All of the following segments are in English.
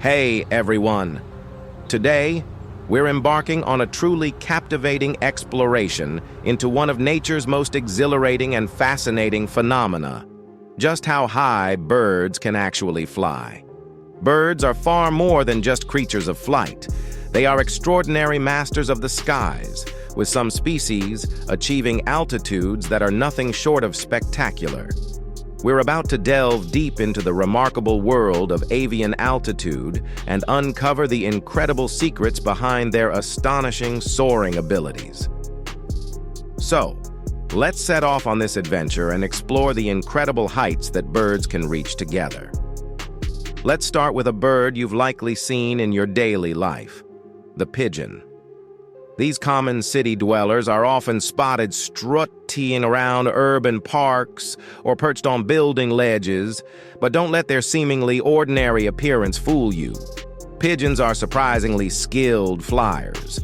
Hey everyone! Today, we're embarking on a truly captivating exploration into one of nature's most exhilarating and fascinating phenomena: just how high birds can actually fly. Birds are far more than just creatures of flight. They are extraordinary masters of the skies, with some species achieving altitudes that are nothing short of spectacular. We're about to delve deep into the remarkable world of avian altitude and uncover the incredible secrets behind their astonishing soaring abilities. So, let's set off on this adventure and explore the incredible heights that birds can reach together. Let's start with a bird you've likely seen in your daily life: the pigeon. These common city dwellers are often spotted strutting around urban parks or perched on building ledges, but don't let their seemingly ordinary appearance fool you. Pigeons are surprisingly skilled flyers.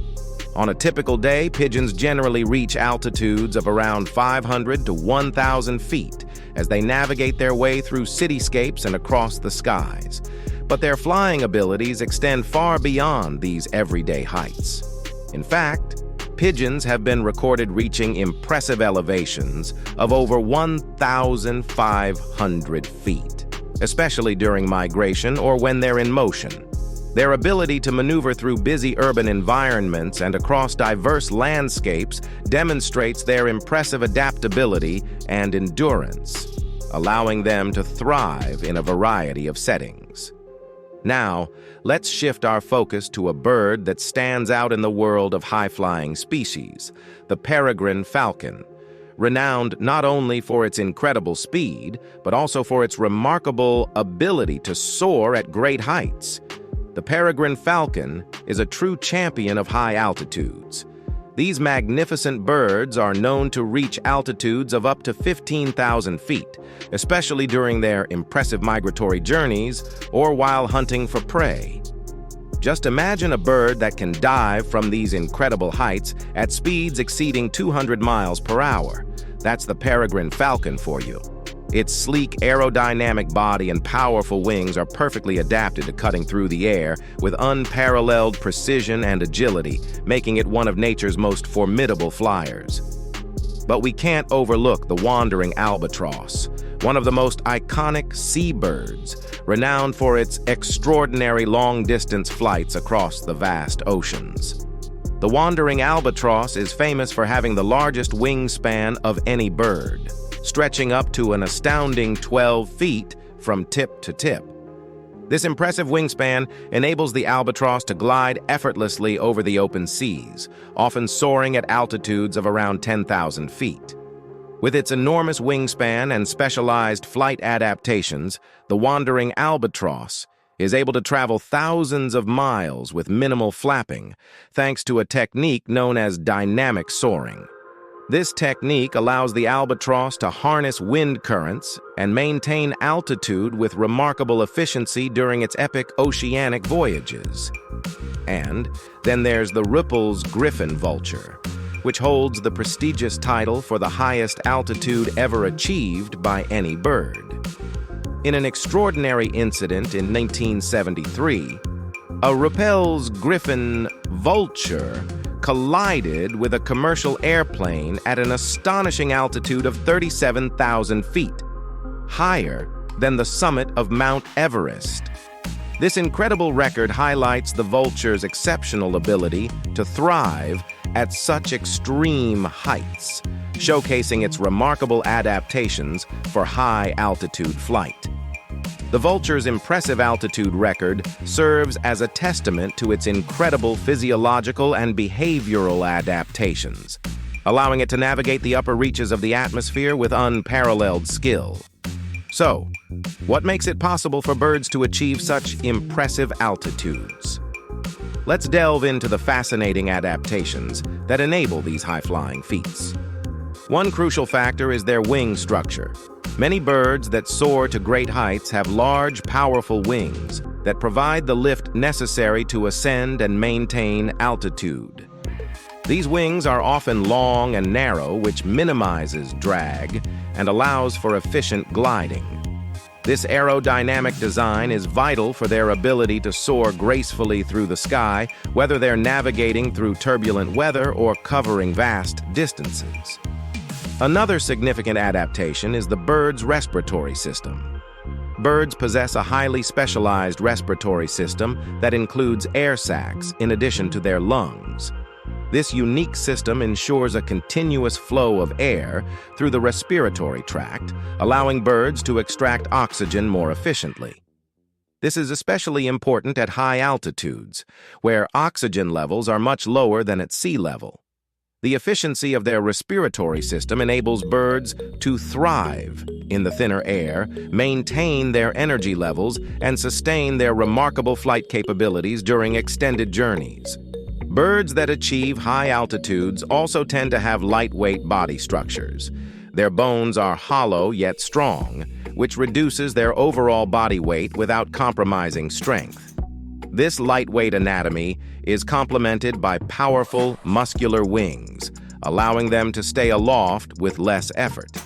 On a typical day, pigeons generally reach altitudes of around 500 to 1,000 feet as they navigate their way through cityscapes and across the skies. But their flying abilities extend far beyond these everyday heights. In fact, pigeons have been recorded reaching impressive elevations of over 1,500 feet, especially during migration or when they're in motion. Their ability to maneuver through busy urban environments and across diverse landscapes demonstrates their impressive adaptability and endurance, allowing them to thrive in a variety of settings. Now, let's shift our focus to a bird that stands out in the world of high-flying species, the Paragan Falcon. Renowned not only for its incredible speed, but also for its remarkable ability to soar at great heights. The Paragan Falcon is a true champion of high altitudes. These magnificent birds are known to reach altitudes of up to 15,000 feet, especially during their impressive migratory journeys or while hunting for prey. Just imagine a bird that can dive from these incredible heights at speeds exceeding 200 miles per hour. That's the Paragan Falcon for you. Its sleek aerodynamic body and powerful wings are perfectly adapted to cutting through the air with unparalleled precision and agility, making it one of nature's most formidable flyers. But we can't overlook the wandering albatross, one of the most iconic seabirds, renowned for its extraordinary long-distance flights across the vast oceans. The wandering albatross is famous for having the largest wingspan of any bird, stretching up to an astounding 12 feet from tip to tip. This impressive wingspan enables the albatross to glide effortlessly over the open seas, often soaring at altitudes of around 10,000 feet. With its enormous wingspan and specialized flight adaptations, the wandering albatross is able to travel thousands of miles with minimal flapping, thanks to a technique known as dynamic soaring. This technique allows the albatross to harness wind currents and maintain altitude with remarkable efficiency during its epic oceanic voyages. And then there's the Ripple's Griffin Vulture, which holds the prestigious title for the highest altitude ever achieved by any bird. In an extraordinary incident in 1973, a Ripple's Griffin Vulture collided with a commercial airplane at an astonishing altitude of 37,000 feet, higher than the summit of Mount Everest. This incredible record highlights the Vulture's exceptional ability to thrive at such extreme heights, showcasing its remarkable adaptations for high-altitude flight. The Vulture's impressive altitude record serves as a testament to its incredible physiological and behavioral adaptations, allowing it to navigate the upper reaches of the atmosphere with unparalleled skill. So, what makes it possible for birds to achieve such impressive altitudes? Let's delve into the fascinating adaptations that enable these high-flying feats. One crucial factor is their wing structure. Many birds that soar to great heights have large, powerful wings that provide the lift necessary to ascend and maintain altitude. These wings are often long and narrow, which minimizes drag and allows for efficient gliding. This aerodynamic design is vital for their ability to soar gracefully through the sky, whether they're navigating through turbulent weather or covering vast distances. Another significant adaptation is the bird's respiratory system. Birds possess a highly specialized respiratory system that includes air sacs in addition to their lungs. This unique system ensures a continuous flow of air through the respiratory tract, allowing birds to extract oxygen more efficiently. This is especially important at high altitudes, where oxygen levels are much lower than at sea level. The efficiency of their respiratory system enables birds to thrive in the thinner air, maintain their energy levels, and sustain their remarkable flight capabilities during extended journeys. Birds that achieve high altitudes also tend to have lightweight body structures. Their bones are hollow yet strong, which reduces their overall body weight without compromising strength. This lightweight anatomy is complemented by powerful, muscular wings, allowing them to stay aloft with less effort.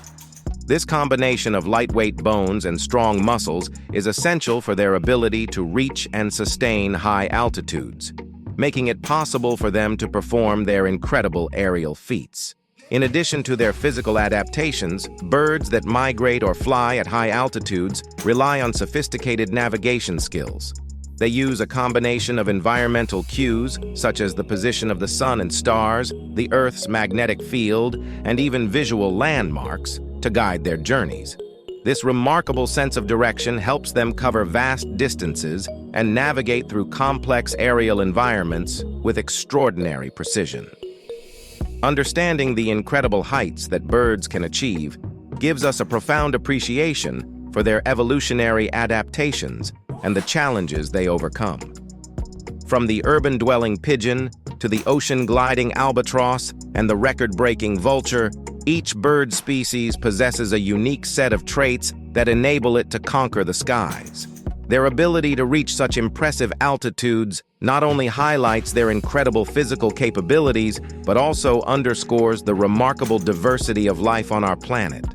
This combination of lightweight bones and strong muscles is essential for their ability to reach and sustain high altitudes, making it possible for them to perform their incredible aerial feats. In addition to their physical adaptations, birds that migrate or fly at high altitudes rely on sophisticated navigation skills. They use a combination of environmental cues, such as the position of the sun and stars, the Earth's magnetic field, and even visual landmarks, to guide their journeys. This remarkable sense of direction helps them cover vast distances and navigate through complex aerial environments with extraordinary precision. Understanding the incredible heights that birds can achieve gives us a profound appreciation for their evolutionary adaptations and the challenges they overcome. From the urban-dwelling pigeon to the ocean-gliding albatross and the record-breaking vulture, each bird species possesses a unique set of traits that enable it to conquer the skies. Their ability to reach such impressive altitudes not only highlights their incredible physical capabilities, but also underscores the remarkable diversity of life on our planet.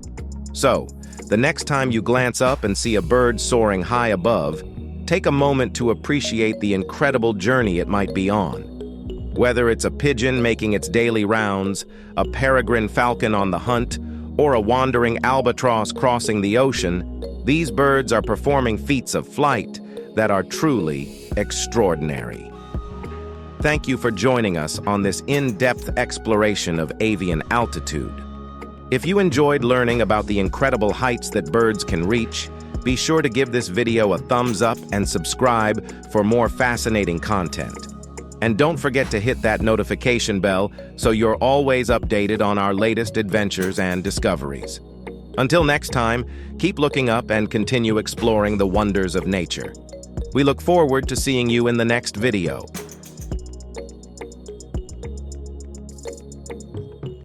So, the next time you glance up and see a bird soaring high above, take a moment to appreciate the incredible journey it might be on. Whether it's a pigeon making its daily rounds, a Paragan Falcon on the hunt, or a wandering albatross crossing the ocean, these birds are performing feats of flight that are truly extraordinary. Thank you for joining us on this in-depth exploration of avian altitude. If you enjoyed learning about the incredible heights that birds can reach, be sure to give this video a thumbs up and subscribe for more fascinating content. And don't forget to hit that notification bell so you're always updated on our latest adventures and discoveries. Until next time, keep looking up and continue exploring the wonders of nature. We look forward to seeing you in the next video.